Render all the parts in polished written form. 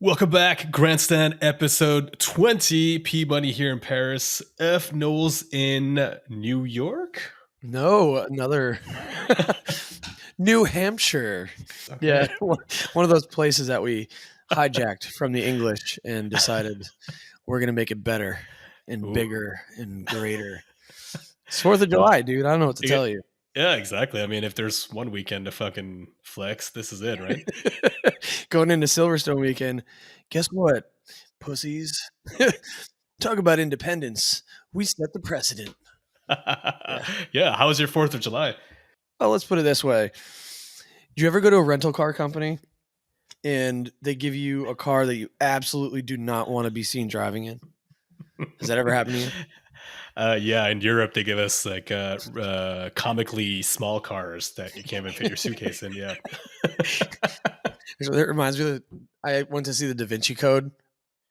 Welcome back, GrandStand episode 20. P Money here in Paris. F Knowles in New York. No, another New Hampshire. Okay. Yeah, one of those places that we hijacked from the English and decided we're going to make it better and Ooh. bigger and greater. It's 4th of July, dude. I don't know what to tell you. Yeah, exactly. I mean, if there's one weekend to fucking flex, this is it, right? Going into Silverstone weekend, guess what, pussies? Talk about independence. We set the precedent. Yeah. How was your 4th of July? Well, let's put it this way. Do you ever go to a rental car company and they give you a car that you absolutely do not want to be seen driving in? Has that ever happened to you? Yeah, in Europe they give us like comically small cars that you can't even fit your suitcase in. Yeah. So that reminds me that I went to see the Da Vinci Code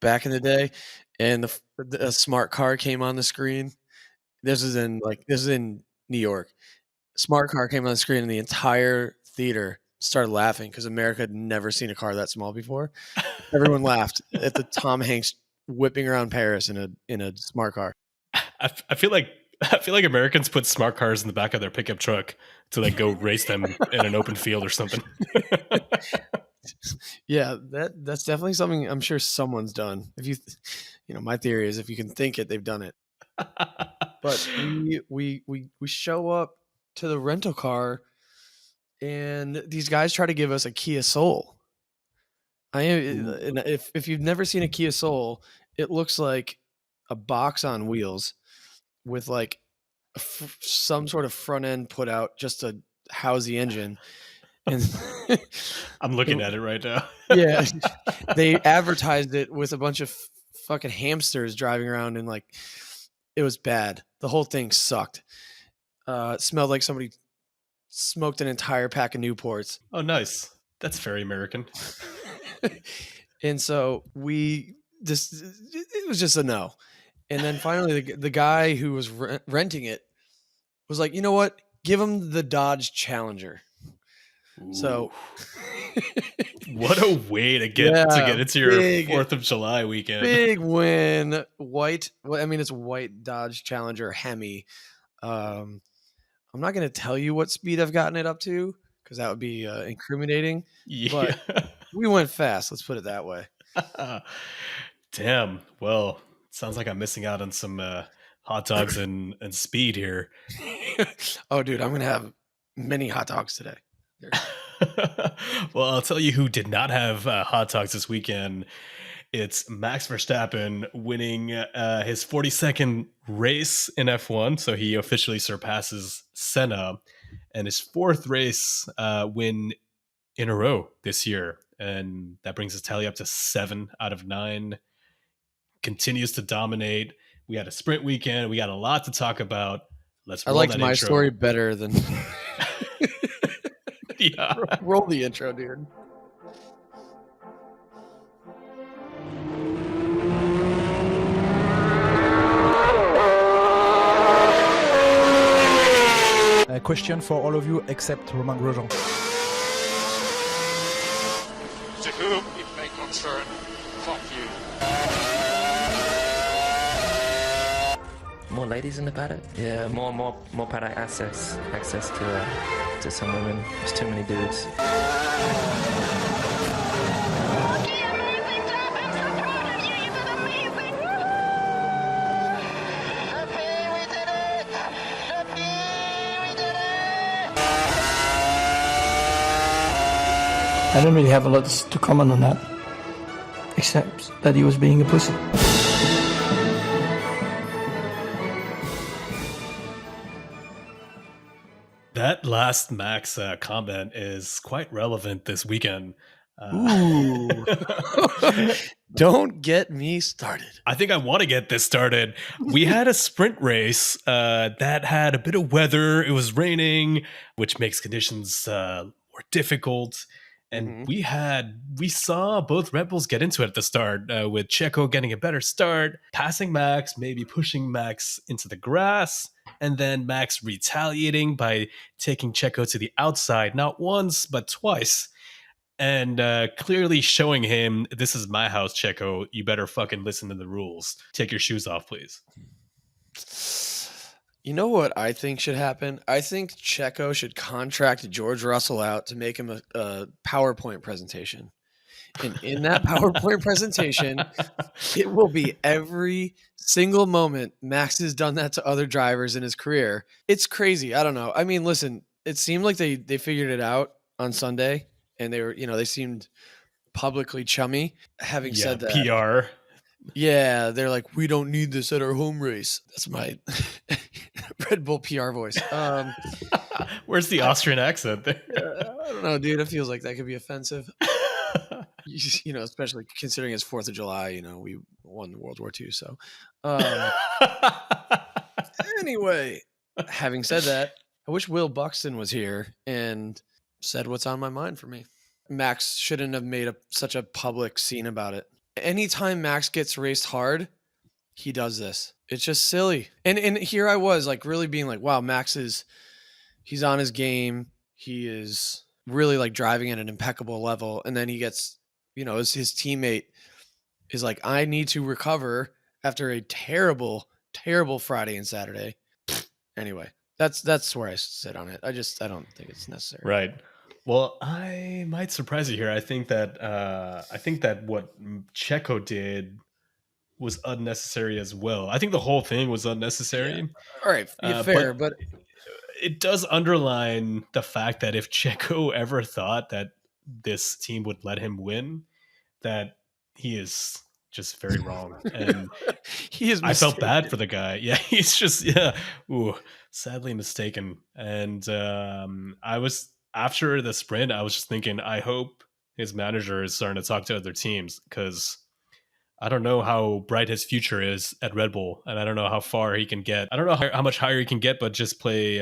back in the day, and a smart car came on the screen. This is in New York. Smart car came on the screen, and the entire theater started laughing because America had never seen a car that small before. Everyone laughed at the Tom Hanks whipping around Paris in a smart car. I feel like Americans put smart cars in the back of their pickup truck to like go race them in an open field or something. Yeah, that's definitely something I'm sure someone's done. If my theory is if you can think it, they've done it. But we show up to the rental car, and these guys try to give us a Kia Soul. If you've never seen a Kia Soul, it looks like a box on wheels with like some sort of front end put out just to house the engine. And I'm looking at it right now. Yeah, they advertised it with a bunch of fucking hamsters driving around, and like it was bad. The whole thing sucked. It smelled like somebody smoked an entire pack of Newports. Oh, nice. That's very American. And so it was just a no. And then finally, the guy who was renting it was like, you know what? Give him the Dodge Challenger. Ooh. So, what a way to get into your 4th of July weekend. Big win. White. Well, I mean, it's white Dodge Challenger Hemi. I'm not going to tell you what speed I've gotten it up to because that would be incriminating. Yeah. But we went fast. Let's put it that way. Damn. Well, sounds like I'm missing out on some hot dogs and speed here. Oh, dude, I'm going to have many hot dogs today. Well, I'll tell you who did not have hot dogs this weekend. It's Max Verstappen winning his 42nd race in F1. So he officially surpasses Senna and his 4th race win in a row this year. And that brings his tally up to 7 out of 9. Continues to dominate. We had a sprint weekend. We got a lot to talk about. I liked my story better than... Yeah. Roll the intro, dude. A question for all of you except Romain Grosjean. To whom it may concern, fuck you. More ladies in the paddock? Yeah, more paddock access to some women. There's too many dudes. I don't really have a lot to comment on that, except that he was being a pussy. That last Max comment is quite relevant this weekend. Ooh. Don't get me started. I think I want to get this started. We had a sprint race that had a bit of weather. It was raining, which makes conditions more difficult. And we saw both Red Bulls get into it at the start, with Checo getting a better start, passing Max, maybe pushing Max into the grass, and then Max retaliating by taking Checo to the outside, not once, but twice. and clearly showing him, this is my house, Checo. You better fucking listen to the rules. Take your shoes off, please. You know what I think should happen? I think Checo should contract George Russell out to make him a PowerPoint presentation. And in that PowerPoint presentation, it will be every single moment Max has done that to other drivers in his career. It's crazy. I don't know. I mean, listen, it seemed like they figured it out on Sunday, and they were, they seemed publicly chummy. Having said that, PR. yeah, they're like, we don't need this at our home race. That's my Red Bull PR voice. Where's the Austrian accent there? I don't know, dude. It feels like that could be offensive. Especially considering it's 4th of July, we won World War II. So, anyway, having said that, I wish Will Buxton was here and said what's on my mind for me. Max shouldn't have made such a public scene about it. Anytime Max gets raced hard, he does this. It's just silly. And here I was like really being like, wow, he's on his game. He is really like driving at an impeccable level. And then he gets, his teammate is like, I need to recover after a terrible, terrible Friday and Saturday. Anyway, that's where I sit on it. I don't think it's necessary. Right. Well, I might surprise you here. I think that what Checo did was unnecessary as well. I think the whole thing was unnecessary. Yeah. All right, fair, but it does underline the fact that if Checo ever thought that this team would let him win, that he is just very wrong. And he is. I felt bad for the guy. Yeah, he's just sadly mistaken. And I was after the sprint, I was just thinking, I hope his manager is starting to talk to other teams, because I don't know how bright his future is at Red Bull, and I don't know how far he can get. I don't know how much higher he can get, but just play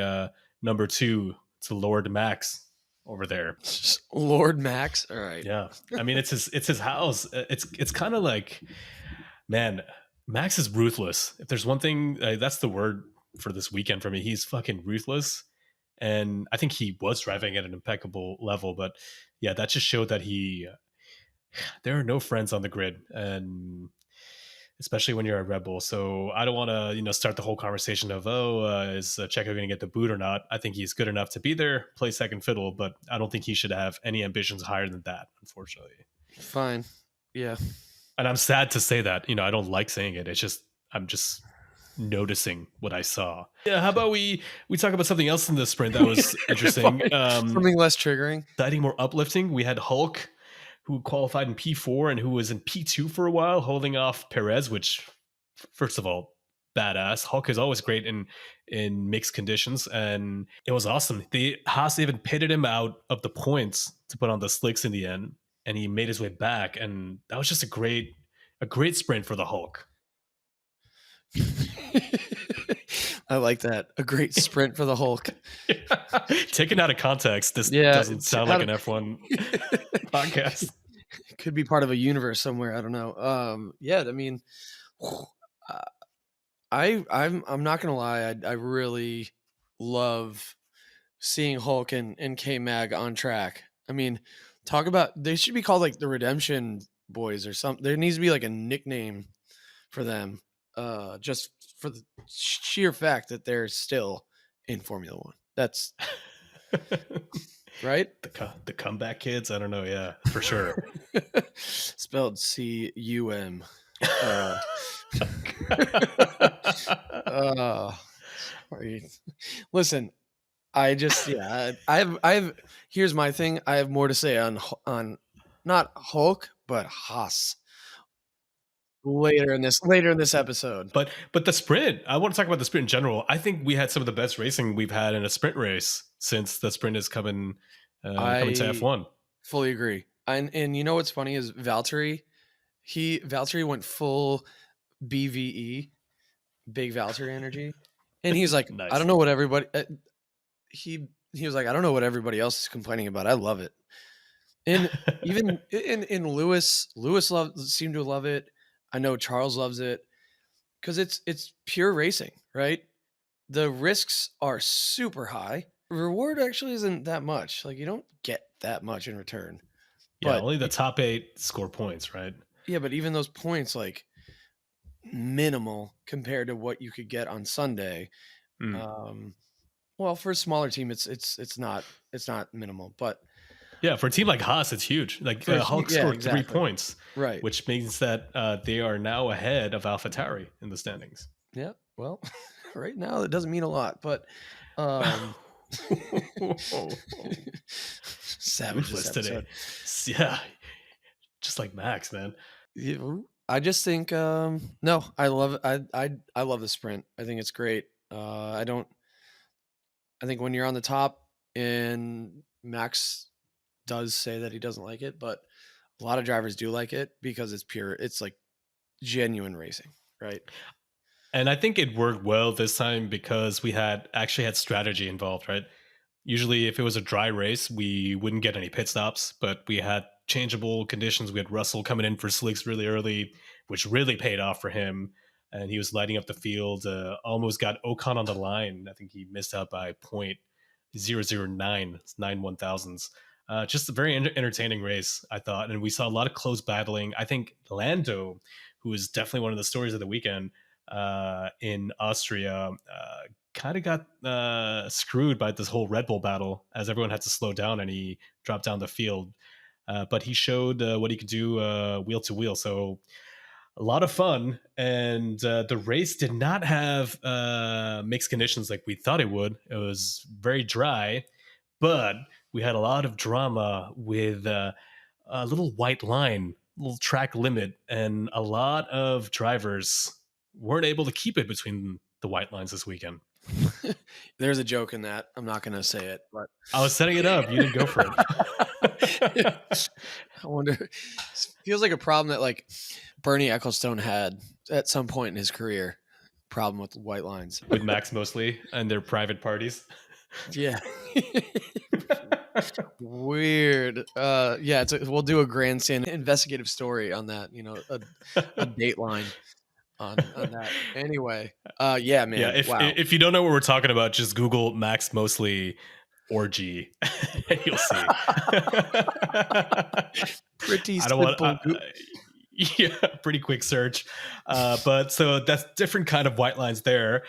number 2 to Lord Max over there. Lord Max, all right. Yeah, I mean it's his house. It's kind of like, man, Max is ruthless. If there's one thing, that's the word for this weekend for me. He's fucking ruthless, and I think he was driving at an impeccable level. But yeah, that just showed that there are no friends on the grid, and especially when you're a Red Bull. So I don't want to, start the whole conversation of, is Checo going to get the boot or not? I think he's good enough to be there, play second fiddle, but I don't think he should have any ambitions higher than that, unfortunately. Fine. Yeah. And I'm sad to say that, I don't like saying it. It's just, I'm just noticing what I saw. Yeah. How about we talk about something else in the sprint that was interesting? Something less triggering. Exciting, more uplifting. We had Hulk, who qualified in P4 and who was in P2 for a while, holding off Perez, which, first of all, badass. Hulk is always great in mixed conditions, and it was awesome. The Haas even pitted him out of the points to put on the slicks in the end, and he made his way back, and that was just a great sprint for the Hulk. I like that. A great sprint for the Hulk. Taken out of context, this doesn't sound like an F1 podcast. Could be part of a universe somewhere. I don't know. Yeah, I mean, I'm not gonna lie. I really love seeing Hulk and K-Mag on track. I mean, they should be called like the Redemption Boys or something. There needs to be like a nickname for them. Just for the sheer fact that they're still in Formula One. That's right. The comeback kids. I don't know. Yeah, for sure. Spelled C-U-M. Sorry. Listen, I have. Here's my thing. I have more to say on not Hulk but Haas. Later in this episode. But the sprint, I want to talk about the sprint in general. I think we had some of the best racing we've had in a sprint race since the sprint is coming to F1. Fully agree. And you know what's funny is Valtteri went full BVE, big Valtteri energy, and he's like, nice. I don't know what everybody. He was like, I don't know what everybody else is complaining about. I love it. And even in Lewis seemed to love it. I know Charles loves it because it's pure racing, right? The risks are super high. Reward actually isn't that much. Like, you don't get that much in return. Yeah, But only the top 8 score points, right? yeah, but even those points, like minimal compared to what you could get on Sunday. Mm. Well, for a smaller team, it's not minimal, but Yeah, for a team like Haas, it's huge. Like for Hulk yeah, scored 3 exactly. points, Right. which means that they are now ahead of AlphaTauri in the standings. Yeah. Well, right now it doesn't mean a lot, but savage Ruthless this today. episode. Yeah, just like Max, man. I just think no, I love it. I love the sprint. I think it's great. I think when you're on the top, and Max does say that he doesn't like it, but a lot of drivers do like it because it's pure. It's like genuine racing, right? And I think it worked well this time because we actually had strategy involved, right? Usually, if it was a dry race, we wouldn't get any pit stops, but we had changeable conditions. We had Russell coming in for slicks really early, which really paid off for him. And he was lighting up the field, almost got Ocon on the line. I think he missed out by 0.009, it's 9/1000s. Just a very entertaining race, I thought. And we saw a lot of close battling. I think Lando, who is definitely one of the stories of the weekend in Austria, kind of got screwed by this whole Red Bull battle as everyone had to slow down and he dropped down the field. But he showed what he could do wheel to wheel. So a lot of fun. And the race did not have mixed conditions like we thought it would. It was very dry, but we had a lot of drama with a little white line, little track limit, and a lot of drivers weren't able to keep it between the white lines this weekend. There's a joke in that. I'm not going to say it, but I was setting it up. You didn't go for it. I wonder. It feels like a problem that like Bernie Ecclestone had at some point in his career. Problem with white lines with Max mostly and their private parties. Yeah. Weird. Yeah, we'll do a GrandStand investigative story on that. You know, a Dateline on that. Anyway, yeah, man. Yeah, if you don't know what we're talking about, just Google Max Mosley orgy, and you'll see. Pretty I don't simple. want. Yeah, pretty quick search. But so that's different kind of white lines there.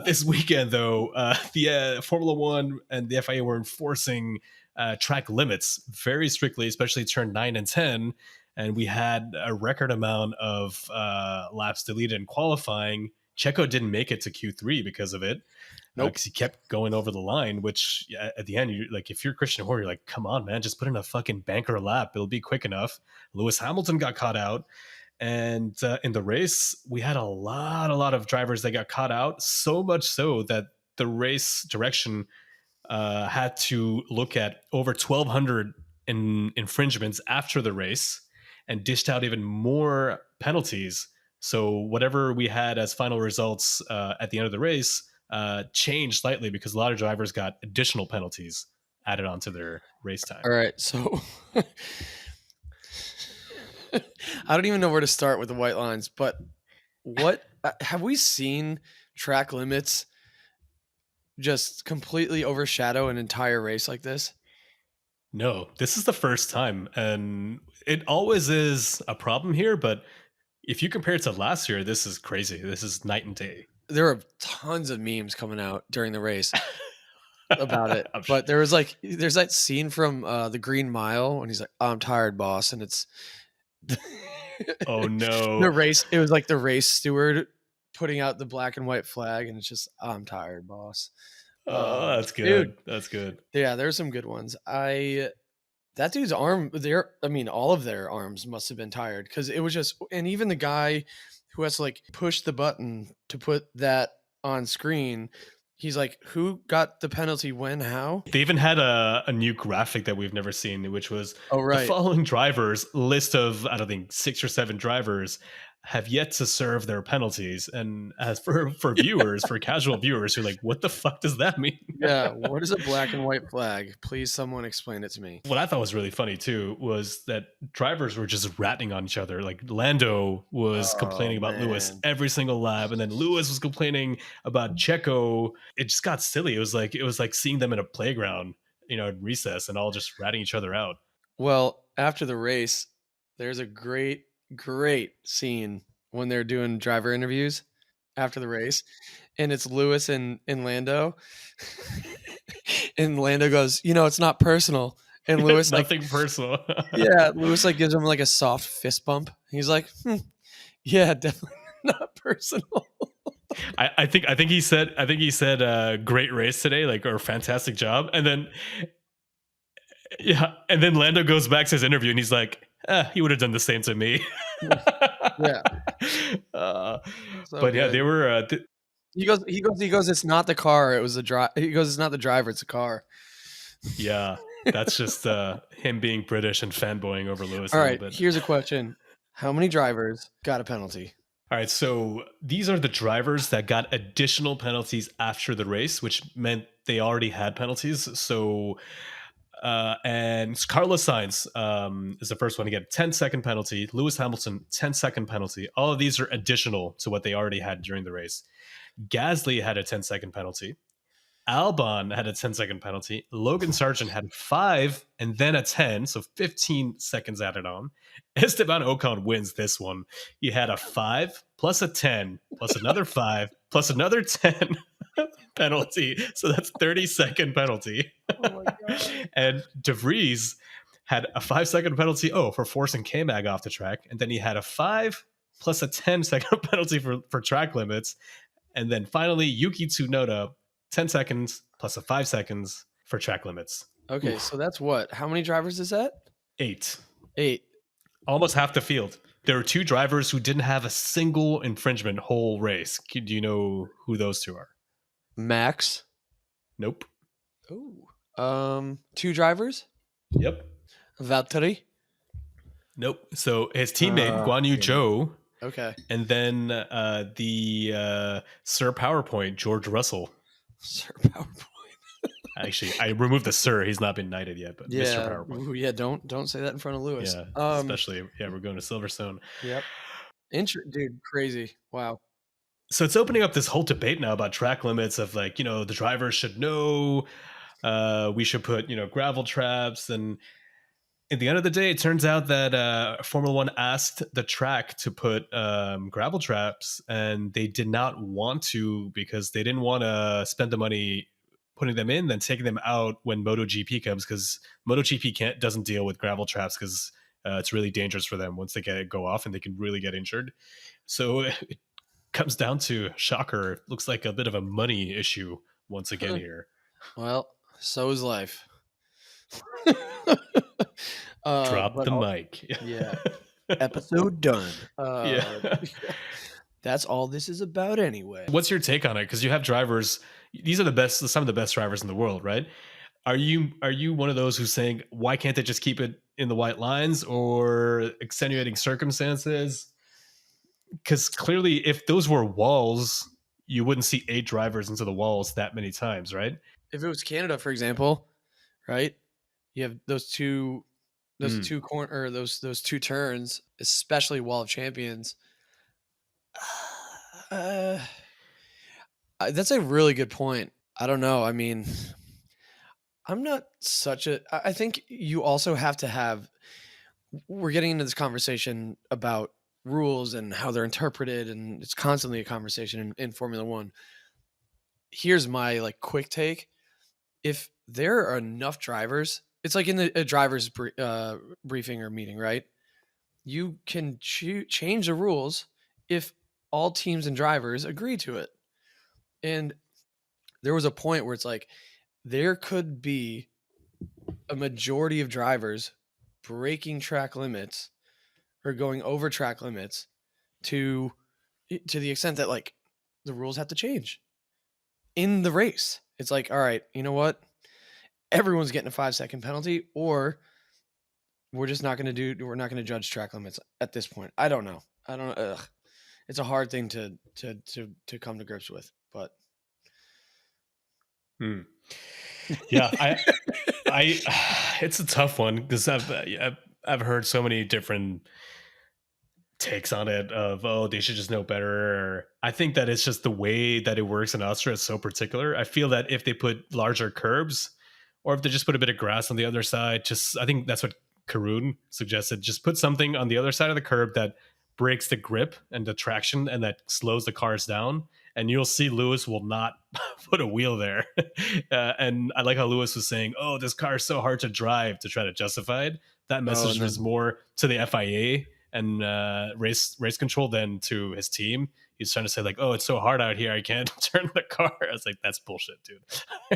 This weekend, though, the Formula One and the FIA were enforcing track limits very strictly, especially turn 9 and 10. And we had a record amount of laps deleted in qualifying. Checo didn't make it to Q3 because of it. Nope. Because he kept going over the line, which at the end, you're like, if you're Christian Horner, you're like, come on, man, just put in a fucking banker lap. It'll be quick enough. Lewis Hamilton got caught out. And in the race, we had a lot of drivers that got caught out, so much so that the race direction had to look at over 1,200 infringements after the race and dished out even more penalties. So whatever we had as final results at the end of the race changed slightly because a lot of drivers got additional penalties added onto their race time. All right, so I don't even know where to start with the white lines, but what have we seen track limits just completely overshadow an entire race like this? No, this is the first time, and it always is a problem here, but if you compare it to last year, this is crazy. This is night and day. There are tons of memes coming out during the race about it. But there's that scene from the Green Mile when he's like, "I'm tired, boss," and it's oh no, the race. It was like the race steward putting out the black and white flag, and it's just, "I'm tired, boss." Oh, that's good. Dude, that's good. Yeah, there's some good ones. That dude's arm, all of their arms must have been tired because it was just, and even the guy who has to like push the button to put that on screen, he's like, who got the penalty when, how? They even had a new graphic that we've never seen, which was the following drivers, list of, I don't think, 6 or 7 drivers have yet to serve their penalties. And as for viewers, for casual viewers who are like, what the fuck does that mean? Yeah, what is a black and white flag? Please someone explain it to me. What I thought was really funny too was that drivers were just ratting on each other. Like Lando was complaining about Lewis every single lap, and then Lewis was complaining about Checo. It just got silly. It was like seeing them in a playground, at recess, and all just ratting each other out. Well, after the race, there's a great scene when they're doing driver interviews after the race, and it's Lewis and Lando. And Lando goes, it's not personal. And Lewis Nothing personal. Lewis gives him a soft fist bump. He's like, yeah, definitely not personal. I think he said great race today, or fantastic job, and then Lando goes back to his interview and he's like, he would have done the same to me. Yeah. But yeah, they were. He goes. It's not the car. It was the He goes, it's not the driver. It's the car. Yeah, that's just him being British and fanboying over Lewis. All a right. little bit. Here's a question: how many drivers got a penalty? All right, so these are the drivers that got additional penalties after the race, which meant they already had penalties. So, and Carlos Sainz is the first one to get a 10-second penalty. Lewis Hamilton, 10-second penalty. All of these are additional to what they already had during the race. Gasly had a 10-second penalty. Albon had a 10-second penalty. Logan Sargent had 5 and then a 10, so 15 seconds added on. Esteban Ocon wins this one. He had a 5 plus a 10 plus another 5 plus another 10 penalty. So that's 30-second penalty. Oh my God. And De Vries had a 5-second penalty for forcing K-Mag off the track. And then he had a 5 plus a 10-second penalty for track limits. And then finally, Yuki Tsunoda, 10 seconds plus a 5 seconds for track limits. Okay, so that's what? How many drivers is that? 8. Almost half the field. There were 2 drivers who didn't have a single infringement whole race. Do you know who those 2 are? Max? Nope. Oh. 2 drivers? Yep. Valtteri? Nope. So his teammate, Guan Yu Zhou. Okay. And then the Sir PowerPoint, George Russell. Sir PowerPoint. Actually, I removed the Sir. He's not been knighted yet, but Mr. PowerPoint. Ooh, yeah, don't say that in front of Lewis. Yeah, especially, we're going to Silverstone. Yep. Dude, crazy. Wow. So it's opening up this whole debate now about track limits of the drivers should know, we should put, gravel traps. And at the end of the day, it turns out that Formula One asked the track to put gravel traps, and they did not want to because they didn't want to spend the money putting them in, then taking them out when MotoGP comes, because MotoGP doesn't deal with gravel traps because it's really dangerous for them once they go off and they can really get injured. So it comes down to, shocker, looks like a bit of a money issue once again here. Well, so is life. Drop the mic. Yeah. Episode done. Yeah. That's all this is about anyway. What's your take on it? Because you have drivers, these are some of the best drivers in the world, right? Are you one of those who's saying, why can't they just keep it in the white lines, or extenuating circumstances? Because clearly, if those were walls, you wouldn't see 8 drivers into the walls that many times, right? If it was Canada, for example, right? You have those two turns, especially Wall of Champions. That's a really good point. I don't know. I mean, I'm not I think you also have to have, we're getting into this conversation about rules and how they're interpreted, and it's constantly a conversation in Formula One. Here's my quick take. If there are enough drivers, it's like in a driver's briefing or meeting, right? You can change the rules if all teams and drivers agree to it. And there was a point where it's like, there could be a majority of drivers breaking track limits or going over track limits to the extent that the rules have to change in the race. It's like, all right, you know what? Everyone's getting a 5-second penalty, or we're just not going to judge track limits at this point. I don't know. It's a hard thing to come to grips with, but yeah, I it's a tough one because I've heard so many different takes on it of, they should just know better. I think that it's just the way that it works in Austria is so particular. I feel that if they put larger curbs, or if they just put a bit of grass on the other side, I think that's what Karun suggested just put something on the other side of the curb that breaks the grip and the traction and that slows the cars down. And you'll see Lewis will not put a wheel there. And I like how Lewis was saying, oh, this car is so hard to drive, to try to justify it. That message was more to the FIA and race control than to his team. He's trying to say like, oh, it's so hard out here, I can't turn the car. I was like, that's bullshit, dude.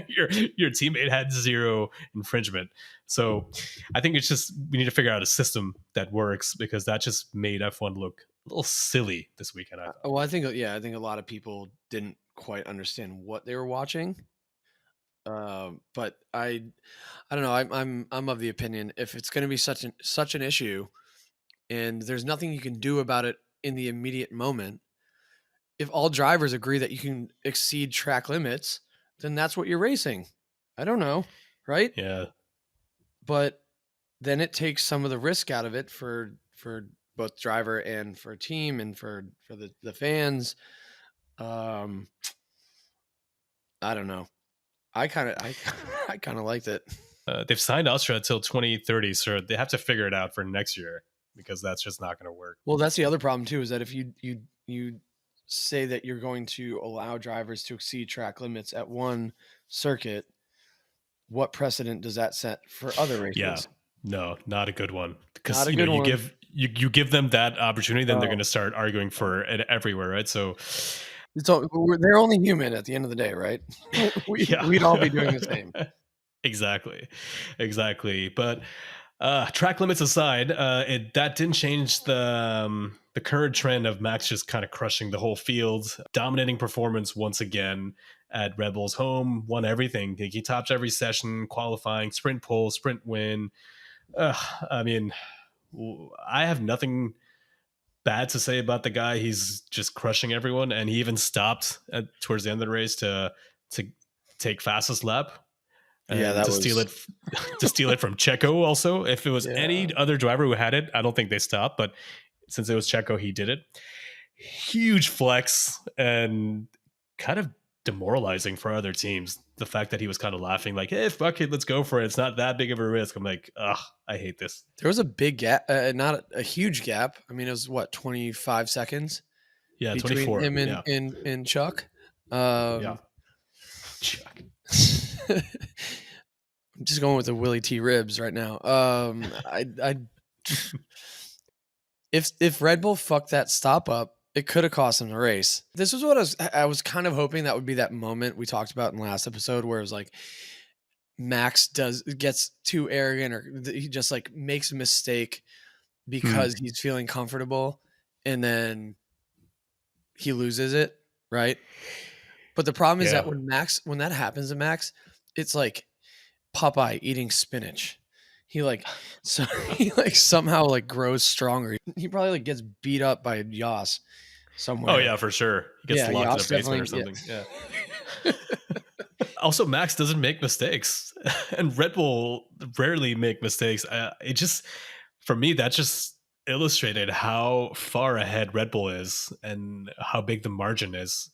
your teammate had zero infringement. So I think it's just we need to figure out a system that works, because that just made F1 look a little silly this weekend. Well, I think a lot of people didn't quite understand what they were watching. But I don't know. I'm of the opinion, if it's going to be such an issue, and there's nothing you can do about it in the immediate moment, if all drivers agree that you can exceed track limits, then that's what you're racing. I don't know, right? Yeah. But then it takes some of the risk out of it for both driver and for team and for the fans. I don't know. I kind of liked it. They've signed Austria until 2030, so they have to figure it out for next year, because that's just not going to work. Well, that's the other problem too, is that if you say that you're going to allow drivers to exceed track limits at one circuit, what precedent does that set for other races? Yeah, no, not a good one. Because you give them that opportunity, then they're going to start arguing for it everywhere, right? So they're only human at the end of the day, right? We'd all be doing the same. Exactly. But track limits aside, that didn't change the current trend of Max just kind of crushing the whole field, dominating performance once again at Red Bull's home, won everything. He topped every session, qualifying, sprint pole, sprint win. I mean, I have nothing bad to say about the guy. He's just crushing everyone, and he even stopped towards the end of the race to take fastest lap. Steal it from Checo. Also, if it was any other driver who had it, I don't think they stopped. But since it was Checo, he did it. Huge flex, and kind of demoralizing for other teams. The fact that he was kind of laughing, like, "Hey, fuck it, let's go for it. It's not that big of a risk." I'm like, ugh, I hate this. There was a big gap, not a huge gap. I mean, it was what, 25 seconds? Yeah, between 24. him and Chuck. Chuck. I'm just going with the Willie T ribs right now. If Red Bull fucked that stop up, it could have cost him the race. This was what I was kind of hoping that would be that moment we talked about in the last episode, where it was like Max gets too arrogant, or he just like makes a mistake because he's feeling comfortable, and then he loses it, right? But the problem is that when that happens to Max, it's like Popeye eating spinach. He somehow like grows stronger. He probably like gets beat up by Yas somewhere. Oh yeah, for sure. He gets locked in a basement or something. Yeah. Also, Max doesn't make mistakes, and Red Bull rarely make mistakes. It just, for me, that just illustrated how far ahead Red Bull is and how big the margin is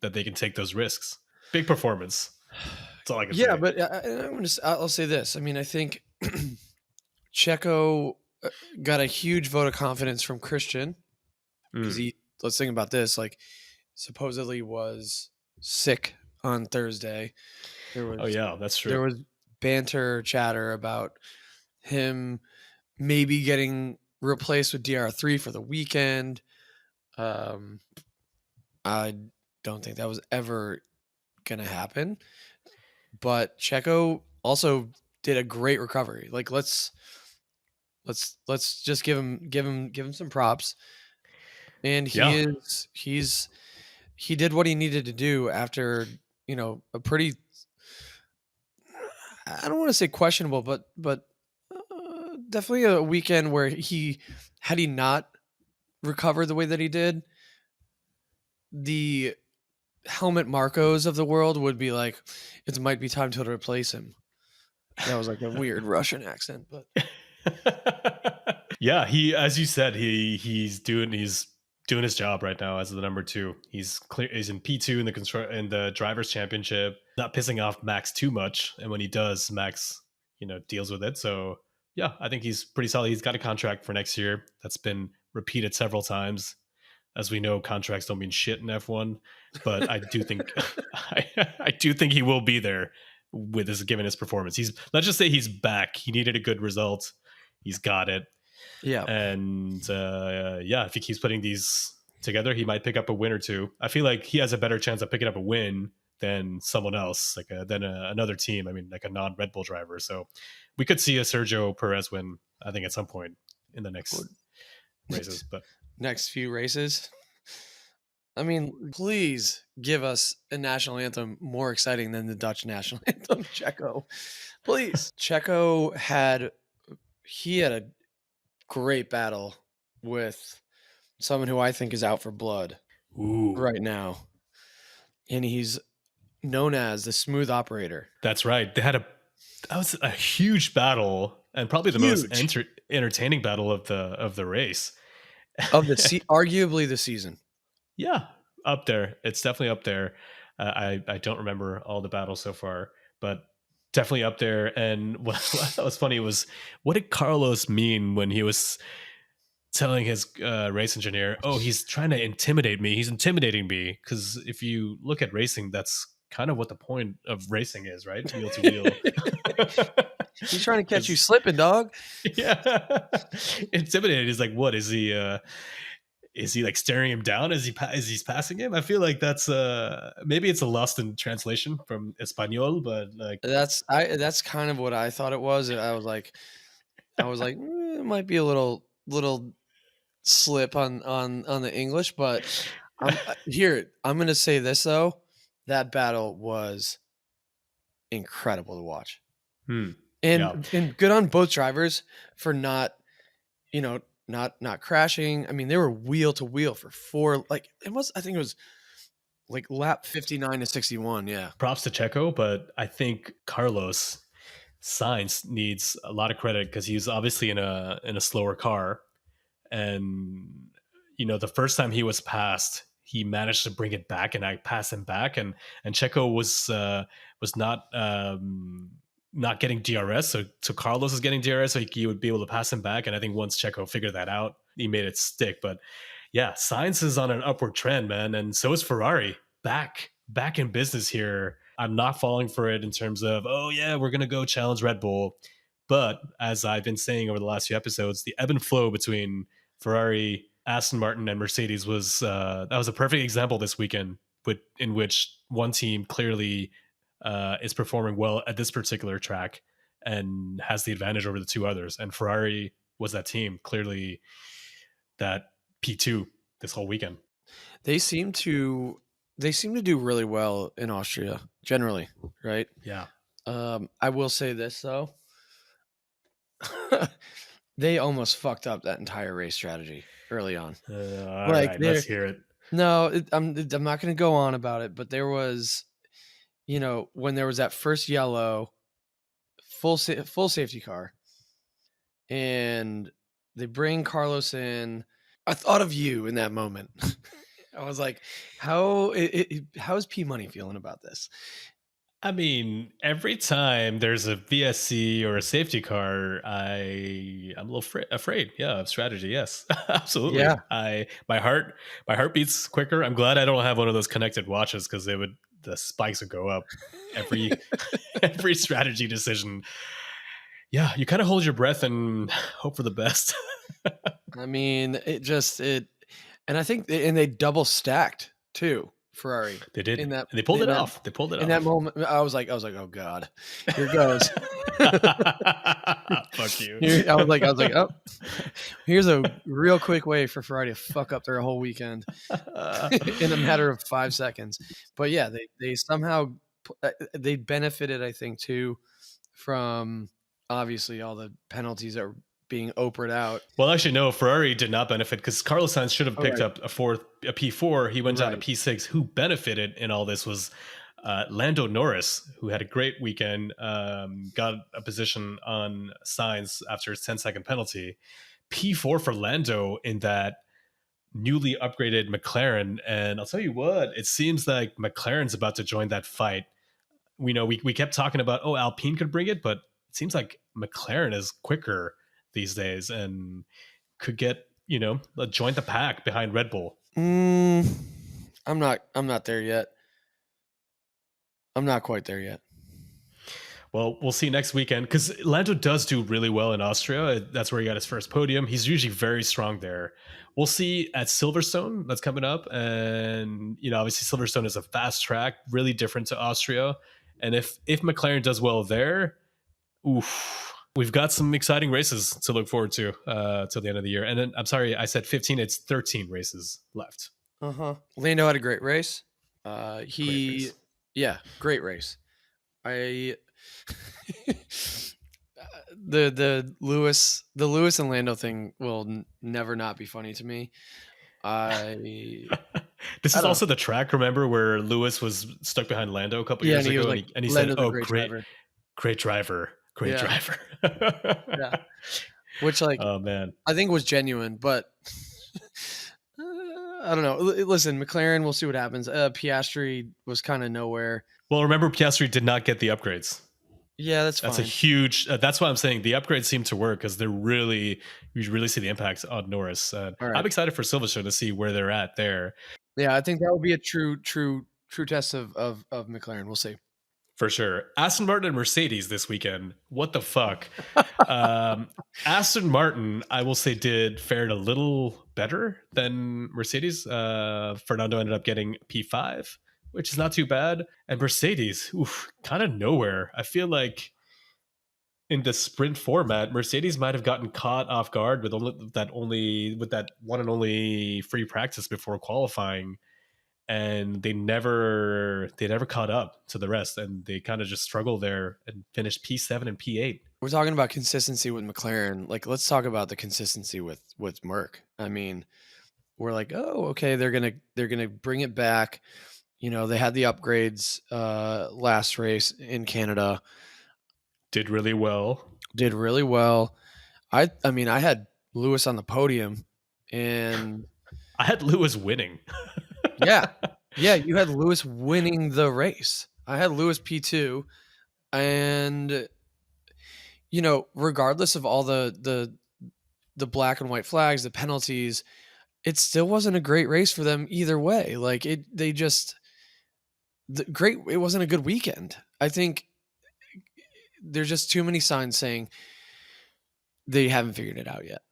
that they can take those risks. Big performance. That's all I can say. Yeah, but I'll say this. I mean, I think Checo got a huge vote of confidence from Christian, because let's think about this. Like, supposedly was sick on Thursday. That's true. There was banter, chatter about him maybe getting replaced with DR3 for the weekend. I don't think that was ever gonna happen. But Checo also did a great recovery. Like, let's just give him some props. And he did what he needed to do after, a pretty, I don't want to say questionable, but definitely a weekend where had he not recovered the way that he did, the Helmut Marcos of the world would be like, it might be time to replace him. That was like a weird Russian accent, but yeah, as you said, he's doing his job right now as the number 2. He's in P2 in the drivers' championship, not pissing off Max too much, and when he does, Max deals with it. So yeah, I think he's pretty solid. He's got a contract for next year that's been repeated several times. As we know, contracts don't mean shit in F1, but I do think I do think he will be there with his given his performance. Let's just say he's back. He needed a good result. He's got it. Yeah. And yeah, if he keeps putting these together, he might pick up a win or two. I feel like he has a better chance of picking up a win than someone else, than another team. I mean, like a non-Red Bull driver. So we could see a Sergio Perez win, I think, at some point in the next races. But next few races. I mean, please give us a national anthem more exciting than the Dutch national anthem, Checo. Please. Checo had a great battle with someone who I think is out for blood right now. And he's known as the smooth operator. That's right. That was a huge battle, and probably the most entertaining battle of the race. Of arguably the season. Yeah, up there. It's definitely up there. I don't remember all the battles so far, but definitely up there. And what I thought was funny was, what did Carlos mean when he was telling his race engineer, oh, he's trying to intimidate me. He's intimidating me. Because if you look at racing, that's kind of what the point of racing is, right? Wheel to wheel. He's trying to catch you slipping, dog. Yeah. Intimidated is like, what is he? Is he like staring him down as he's passing him? I feel like that's maybe it's a lost in translation from Espanol, but like that's kind of what I thought it was. I was like, it might be a little slip on the English, but I'm gonna say this though, that battle was incredible to watch. And good on both drivers for not crashing. I mean, they were wheel to wheel for I think it was like lap 59 to 61. Yeah. Props to Checo, but I think Carlos Sainz needs a lot of credit because he's obviously in a slower car. And the first time he was passed, he managed to bring it back, and I passed him back, and Checo was not getting DRS, so Carlos is getting DRS, so he would be able to pass him back. And I think once Checo figured that out, he made it stick. But yeah, Sainz is on an upward trend, man, and so is Ferrari. Back in business here. I'm not falling for it in terms of, oh yeah, we're gonna go challenge Red Bull. But as I've been saying over the last few episodes, the ebb and flow between Ferrari, Aston Martin, and Mercedes was a perfect example this weekend, in which one team clearly is performing well at this particular track and has the advantage over the two others. And Ferrari was that team, clearly that P2 this whole weekend. They seem to do really well in Austria generally, right? Yeah. I will say this though. They almost fucked up that entire race strategy early on. All right, let's hear it. No, I'm not going to go on about it, but there was, when there was that first yellow full safety car, and they bring Carlos in. I thought of you in that moment. I was like, how is P Money feeling about this? I mean, every time there's a VSC or a safety car, I'm a little afraid. Yeah, of strategy. Yes, absolutely. Yeah. My heart beats quicker. I'm glad I don't have one of those connected watches, because the spikes would go up every every strategy decision. Yeah, you kind of hold your breath and hope for the best. I mean, and I think they double stacked too. Ferrari. They did. And they pulled it off. They pulled it off. In that moment, I was like, oh God, here goes. Fuck you. I was like, oh, here's a real quick way for Ferrari to fuck up their whole weekend in a matter of 5 seconds. But yeah, they somehow they benefited, I think, too, from obviously all the penalties that were being opered out. Well, actually, no, Ferrari did not benefit, because Carlos Sainz should have picked up a P4. He went down to P6. Who benefited in all this was Lando Norris, who had a great weekend, got a position on Sainz after his 10-second penalty. P4 for Lando in that newly upgraded McLaren. And I'll tell you what, it seems like McLaren's about to join that fight. We kept talking about, Alpine could bring it, but it seems like McLaren is quicker these days and could get, join the pack behind Red Bull. I'm not there yet. I'm not quite there yet. Well, we'll see next weekend because Lando does do really well in Austria. That's where he got his first podium. He's usually very strong there. We'll see at Silverstone that's coming up. And, obviously Silverstone is a fast track, really different to Austria. And if McLaren does well there, we've got some exciting races to look forward to till the end of the year. And then, I'm sorry, I said 15. It's 13 races left. Lando had a great race. Great race. The Lewis and Lando thing will never not be funny to me. This is also the track, remember, where Lewis was stuck behind Lando a couple years ago, and he said, "Oh, great driver." Yeah. Which, oh man, I think was genuine, but I don't know. Listen, McLaren, we'll see what happens. Piastri was kind of nowhere. Well, remember, Piastri did not get the upgrades. Yeah, that's a huge. That's why I'm saying the upgrades seem to work because you really see the impact on Norris. Right. I'm excited for Silverstone to see where they're at there. Yeah, I think that will be a true test of McLaren. We'll see. For sure. Aston Martin and Mercedes this weekend. What the fuck? Aston Martin, I will say, fared a little better than Mercedes. Fernando ended up getting P5, which is not too bad. And Mercedes, kind of nowhere. I feel like in the sprint format, Mercedes might have gotten caught off guard with that one and only free practice before qualifying. And they never caught up to the rest, and they kind of just struggled there and finished P7 and P8. We're talking about consistency with McLaren. Let's talk about the consistency with Merc. I mean, we're like, oh, okay, they're gonna bring it back. They had the upgrades last race in Canada. Did really well. I mean, I had Lewis on the podium, and I had Lewis winning. Yeah, you had Lewis winning the race. I had Lewis P2, and regardless of all the black and white flags, the penalties, it still wasn't a great race for them either way. It wasn't a good weekend. I think there's just too many signs saying they haven't figured it out yet.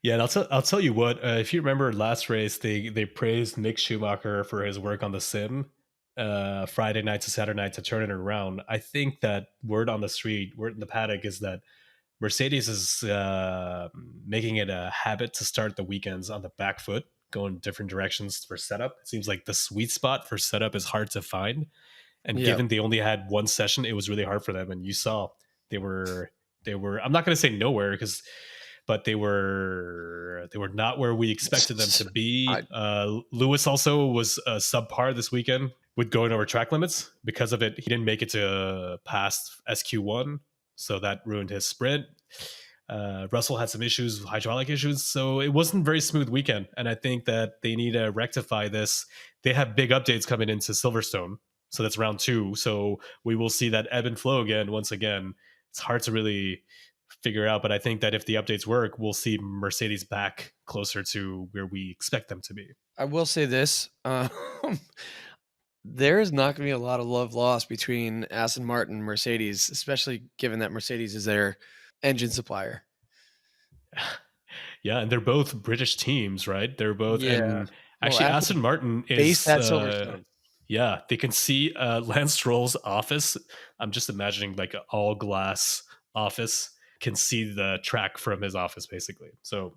Yeah, and I'll tell you what. If you remember last race, they praised Mick Schumacher for his work on the sim, Friday night to Saturday night to turn it around. I think that word in the paddock is that Mercedes is making it a habit to start the weekends on the back foot, going different directions for setup. It seems like the sweet spot for setup is hard to find, and given they only had one session, it was really hard for them. And you saw they were. I'm not going to say nowhere but they were not where we expected them to be. Lewis also was subpar this weekend with going over track limits. Because of it, he didn't make it to past SQ1, so that ruined his sprint. Russell had some hydraulic issues, so it wasn't a very smooth weekend. And I think that they need to rectify this. They have big updates coming into Silverstone, so that's round 2. So we will see that ebb and flow again. Once again, it's hard to really figure out, but I think that if the updates work, we'll see Mercedes back closer to where we expect them to be. I will say this. There is not going to be a lot of love lost between Aston Martin and Mercedes, especially given that Mercedes is their engine supplier. Yeah, and they're both British teams, right? They're both. Yeah. And actually, Aston Martin is based at Silverstone. Yeah, they can see Lance Stroll's office. I'm just imagining like an all glass office. Can see the track from his office, basically. So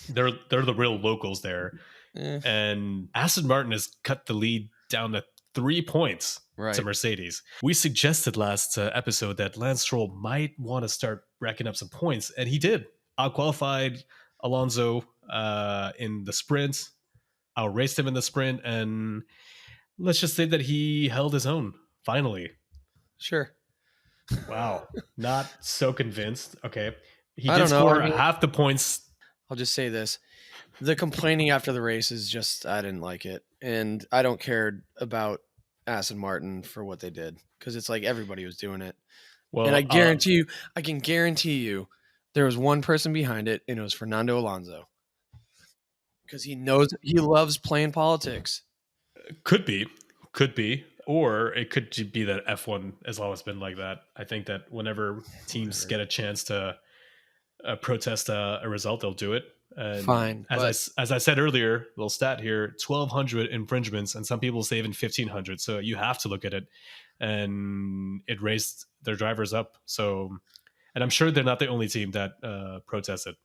they're the real locals there. And Aston Martin has cut the lead down to 3 points to Mercedes. We suggested last episode that Lance Stroll might want to start racking up some points, and he did. Outqualified Alonso in the sprint, outraced him in the sprint, and let's just say that he held his own, finally. Sure. Wow. Not so convinced. Okay. He did score half the points. I'll just say this. The complaining after the race is just, I didn't like it. And I don't care about Aston Martin for what they did. Because it's like everybody was doing it. Well, And I can guarantee you, there was one person behind it, and it was Fernando Alonso, because he loves playing politics. could be, or it could be that F1 has always been like that. I think that whenever teams get a chance to protest a result, they'll do it. And Fine, as I said earlier, little stat here: 1,200 infringements, and some people say even 1,500. So you have to look at it, and it raised their drivers up. So, and I'm sure they're not the only team that protested.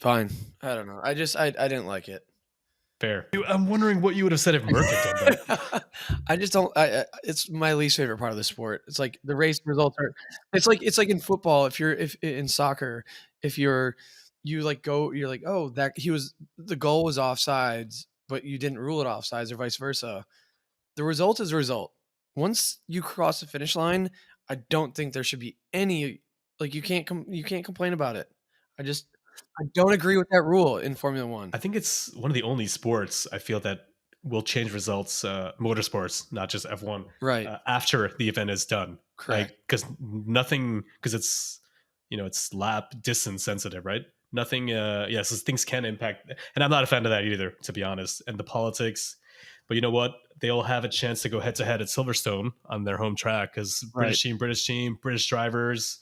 Fine. I don't know. I didn't like it. Fair. I'm wondering what you would have said if Merck had done that. I just don't. It's my least favorite part of the sport. It's like the race results are. It's like in football. If in soccer, if you're like oh, that the goal was offsides, but you didn't rule it offsides, or vice versa. The result is a result. Once you cross the finish line, I don't think there should be any, like, you can't complain about it. I don't agree with that rule in Formula One. I think it's one of the only sports I feel that will change results, motorsports, not just F1, Right. After the event is done. Correct. Because it's, it's lap distance sensitive, right? Nothing, so things can impact. And I'm not a fan of that either, to be honest. And the politics. But you know what? They'll have a chance to go head to head at Silverstone on their home track, because British team, British drivers,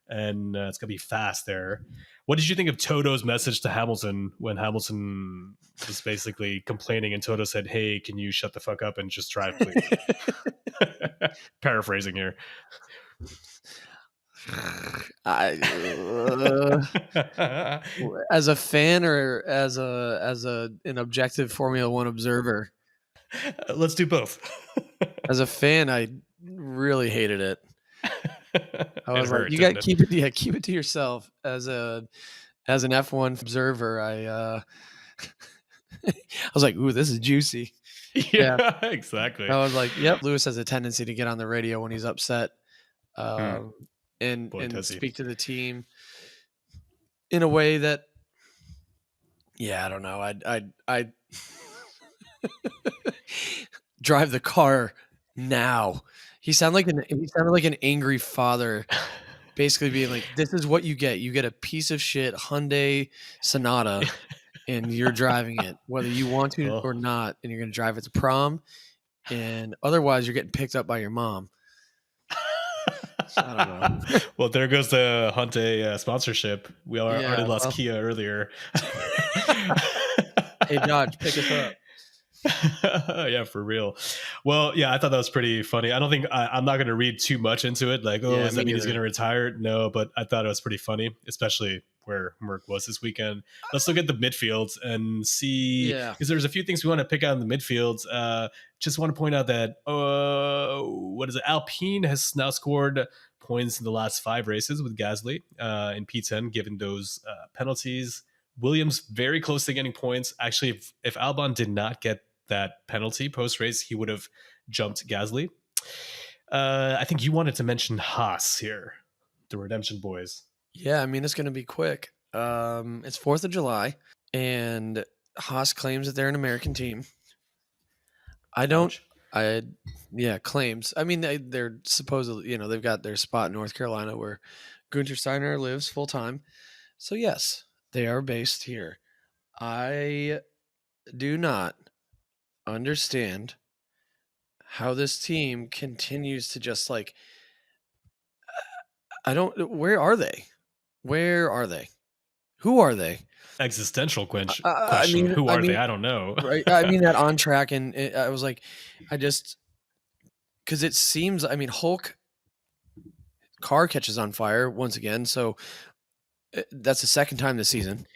and it's going to be fast there. What did you think of Toto's message to Hamilton when Hamilton was basically complaining and Toto said, "Hey, can you shut the fuck up and just drive, please?" Paraphrasing here. As a fan or as an objective Formula One observer? Let's do both. As a fan, I really hated it. I was like, you got to keep it to yourself. As an F1 observer, I was like, ooh, this is juicy. Yeah, exactly. I was like, yep. Lewis has a tendency to get on the radio when he's upset, and speak to the team in a way that, I don't know. I'd drive the car now. He sounded like an angry father, basically being like, "This is what you get. You get a piece of shit Hyundai Sonata, and you're driving it, whether you want to or not, and you're going to drive it to prom, and otherwise you're getting picked up by your mom." I don't know. Well, there goes the Hyundai sponsorship. We already lost Kia earlier. Hey, Dodge, pick us up. Yeah, for real. Well, yeah, I thought that was pretty funny. I don't think I'm not going to read too much into it. Like, does that mean he's going to retire? No, but I thought it was pretty funny, especially where Merck was this weekend. Let's look at the midfields and see, because there's a few things we want to pick out in the midfields. Just want to point out that Alpine has now scored points in the last 5 races with Gasly in P10, given those penalties. Williams very close to getting points. Actually, if Albon did not get that penalty post-race, he would have jumped Gasly. I think you wanted to mention Haas here, the Redemption Boys. Yeah, I mean, it's going to be quick. It's 4th of July, and Haas claims that they're an American team. Claims. I mean, they're supposedly, they've got their spot in North Carolina where Gunther Steiner lives full-time. So, yes, they are based here. I do not understand how this team continues to just like, where are they? Who are they? Existential question. Who are they? I don't know. Right. I mean, that on track, and I was like, because it seems, Hulk car catches on fire once again. So that's the second time this season.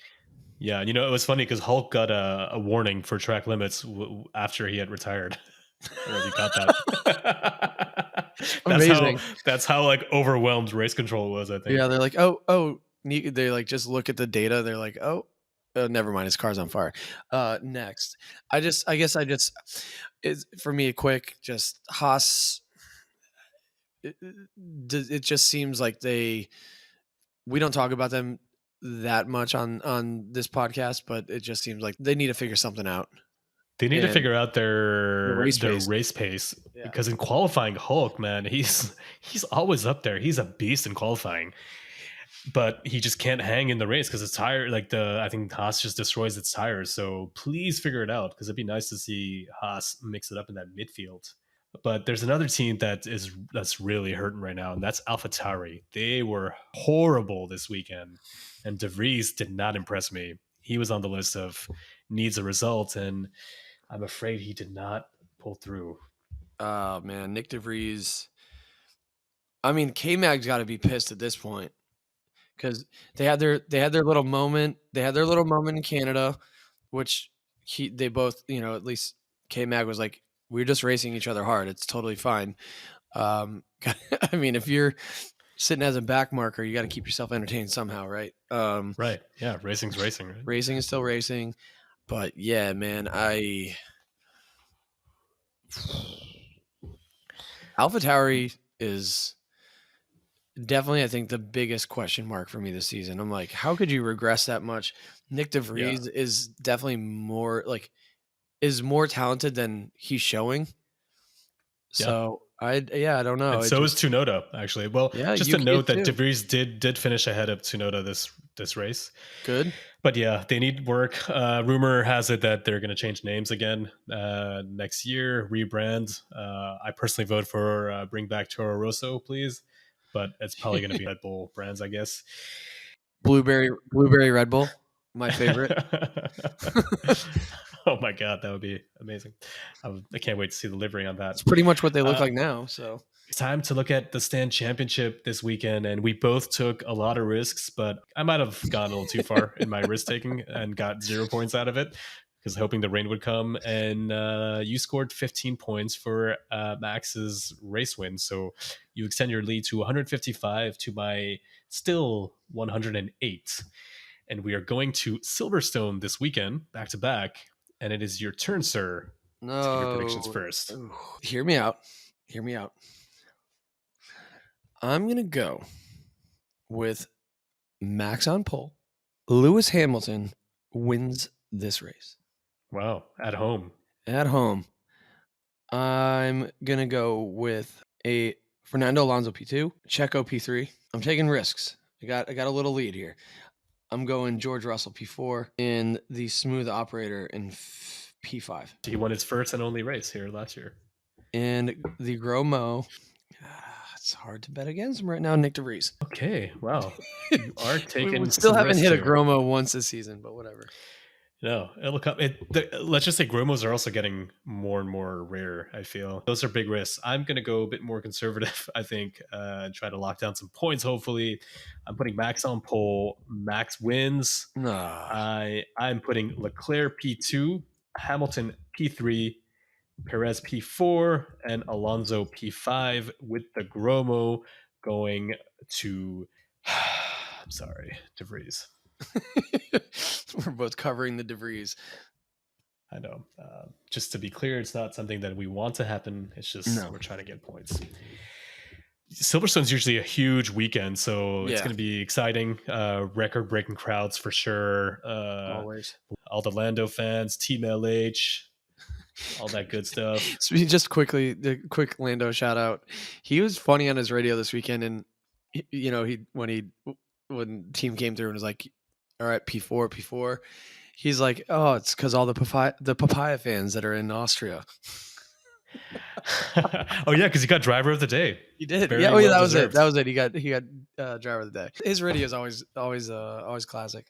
Yeah, it was funny because Hulk got a warning for track limits after he had retired. I don't know if you got that. Amazing. That's how like overwhelmed race control was, I think. Yeah, they're like, they like just look at the data. They're like, never mind, his car's on fire. Next, it's for me a quick just Haas. It just seems like we don't talk about them that much on this podcast, but it just seems like they need to figure something out. They need to And figure out their race pace. race pace Yeah. because in qualifying, Hulk, man, he's always up there. He's a beast in qualifying, but he just can't hang in the race because his tire, I think Haas just destroys its tires. So please figure it out because it'd be nice to see Haas mix it up in that midfield. But there's another team that's really hurting right now, and that's AlphaTauri. They were horrible this weekend, and De Vries did not impress me. He was on the list of needs a result, and I'm afraid he did not pull through. Oh man, Nick De Vries. I mean, K-Mag's got to be pissed at this point because they had their little moment. They had their little moment in Canada, which they both, at least K-Mag was like, we're just racing each other hard. It's totally fine. I mean, if you're sitting as a back marker, you got to keep yourself entertained somehow, right? Right. Yeah. Racing's racing. Right? Racing is still racing. But yeah, man, AlphaTauri is definitely, I think, the biggest question mark for me this season. I'm like, how could you regress that much? Nick De Vries is definitely more talented than he's showing. So I don't know. And so is Tsunoda, actually. Well, just to note that De Vries did finish ahead of Tsunoda this race. Good. But yeah, they need work. Rumor has it that they're going to change names again next year, rebrand. I personally vote for bring back Toro Rosso, please. But it's probably going to be Red Bull brands, I guess. Blueberry Red Bull, my favorite. Oh my God, that would be amazing. I can't wait to see the livery on that. It's pretty much what they look like now. So it's time to look at the Stand Championship this weekend, and we both took a lot of risks, but I might have gone a little too far in my risk taking and got 0 points out of it because hoping the rain would come. And you scored 15 points for Max's race win, so you extend your lead to 155 to my still 108. And we are going to Silverstone this weekend, back to back. And it is your turn, sir. No. To give your predictions first. Ooh. Hear me out. I'm going to go with Max on pole. Lewis Hamilton wins this race. Wow. At home. I'm going to go with a Fernando Alonso P2, Checo P3. I'm taking risks. I got a little lead here. I'm going George Russell P4 and the smooth operator in P5. He won his first and only race here last year. And the Gromo, it's hard to bet against him right now, Nick De Vries. Okay, wow. You are taking we still haven't hit a here. Gromo once this season, but whatever. No, it'll come. Let's just say Gromos are also getting more and more rare, I feel. Those are big risks. I'm going to go a bit more conservative, I think, try to lock down some points, hopefully. I'm putting Max on pole. Max wins. I'm putting Leclerc P2, Hamilton P3, Perez P4, and Alonso P5 with the Gromo going to, I'm sorry, De Vries. We're both covering the De Vries. I know. Just to be clear, it's not something that we want to happen. It's just we're trying to get points. Silverstone's usually a huge weekend, so it's going to be exciting. Record-breaking crowds for sure. Always. All the Lando fans, Team LH, all that good stuff. So just quickly, the quick Lando shout out. He was funny on his radio this weekend, and when team came through and was like, all right, P4. He's like, oh, it's because all the papaya fans that are in Austria. Oh yeah, because he got driver of the day. He did. Very that well was deserved. it. That was it. He got driver of the day. His radio is always classic.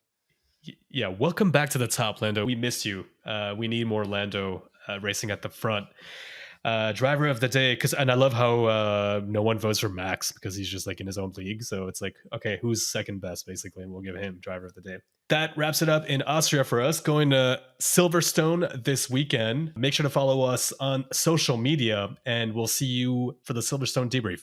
Yeah, welcome back to the top, Lando. We missed you. We need more Lando racing at the front. Driver of the day, and I love how no one votes for Max because he's just like in his own league. So it's like, okay, who's second best basically, and we'll give him driver of the day. That wraps it up in Austria for us. Going to Silverstone this weekend. Make sure to follow us on social media, and we'll see you for the Silverstone debrief.